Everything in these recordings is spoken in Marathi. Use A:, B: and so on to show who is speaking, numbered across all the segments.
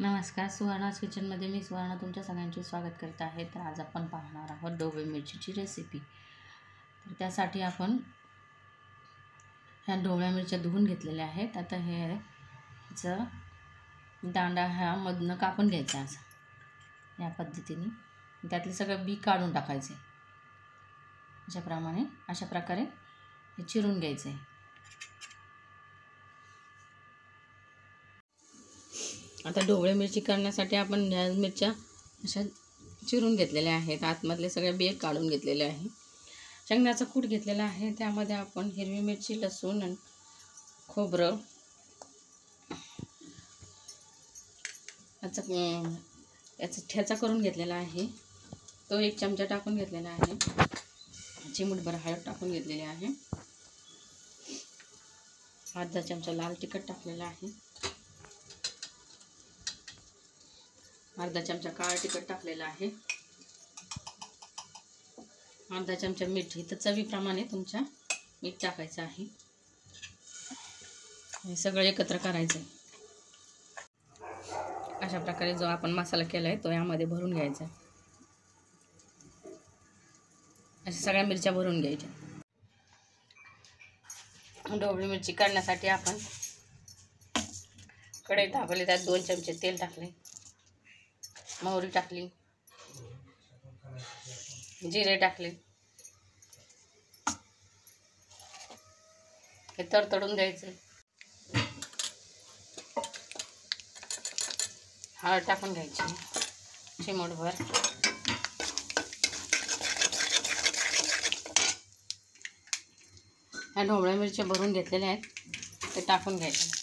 A: नमस्कार, सुवर्णाज किचनमध्ये मी सुवर्णा तुमच्या सगळ्यांचे स्वागत करत आहे। तर आज आपण पाहणार आहोत ढोबळी मिरचीची रेसिपी। तर त्यासाठी आपण ह्या ढोबळ्या मिरच्या धुवून घेतलेल्या आहेत। आता ह्याचा दांडा ह्या मधनं कापून घ्यायचा असा या पद्धतीने, त्यातले सगळं बी काढून टाकायचे। अशा प्रकारे हे चिरून घ्यायचे। आता ढोबळी मिरची करण्यासाठी आपण ह्या मिरच्या अशा चिरून घेतलेल्या आहेत। आतमधले सगळे बी काढून घेतलेले आहे। शेंगदाण्याचा कूट घेतलेला आहे, त्यामध्ये आपण हिरवी मिरची, लसूण आणि खोबरं याचा ठेचा करून घेतलेला आहे, तो 1 चमचा टाकून घेतलेला आहे। चिमूटभर हळद टाकून घेतलेली आहे। अर्धा चमचा लाल तिखट टाकलेला आहे। अर्धा चमचा काळं तिखट टाकलेला आहे। अर्धा चमचा मीठ, इथं चवीप्रमाणे तुमच्या मीठ टाकायचं आहे। हे सगळं एकत्र करायचं आहे। अशा प्रकारे जो आपण मसाला केला आहे तो यामध्ये भरून घ्यायचा। अशा सगळ्या मिरच्या भरून घ्यायच्या। ढोबळी मिरची करण्यासाठी आपण कढई तापवली, त्यात 2 चमचे तेल टाकले, मोहरी टाकली, जिरे टाकले, हे तडतडून द्यायचे। हळद टाकून घ्यायची चिमूटभर। ह्या ढोबळ्या मिरच्या भरून घेतलेल्या आहेत, ते टाकून घ्यायचे।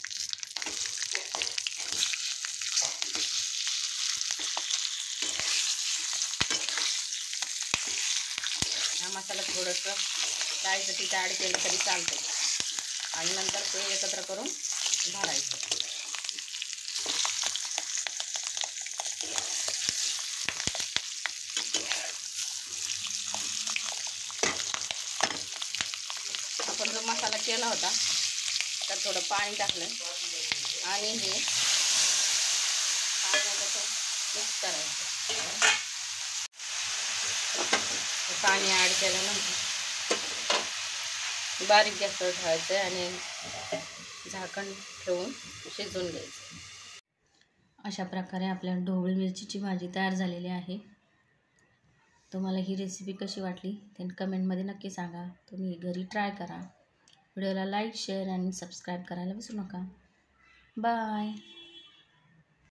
A: हा मसाला थोडंसं फ्रायसाठी ॲड केलं तरी चालतं, आणि नंतर ते एकत्र करून घालायचं। आपण जो मसाला केला होता त्यात थोडं पाणी टाकलं आणि हे मिक्स करायचं। पाणी ॲड केल्यानंतर बारीक गॅसवर ठेवायचं आणि झाकण ठेवून शिजवून घ्यायचं। अशा प्रकारे आपल्या ढोबळी मिरचीची भाजी तयार झालेली आहे। तुम्हाला ही रेसिपी कशी वाटली ते कमेंटमध्ये नक्की सांगा। तुम्ही घरी ट्राय करा। व्हिडिओला लाईक, शेअर आणि सबस्क्राईब करायला विसरू नका। बाय।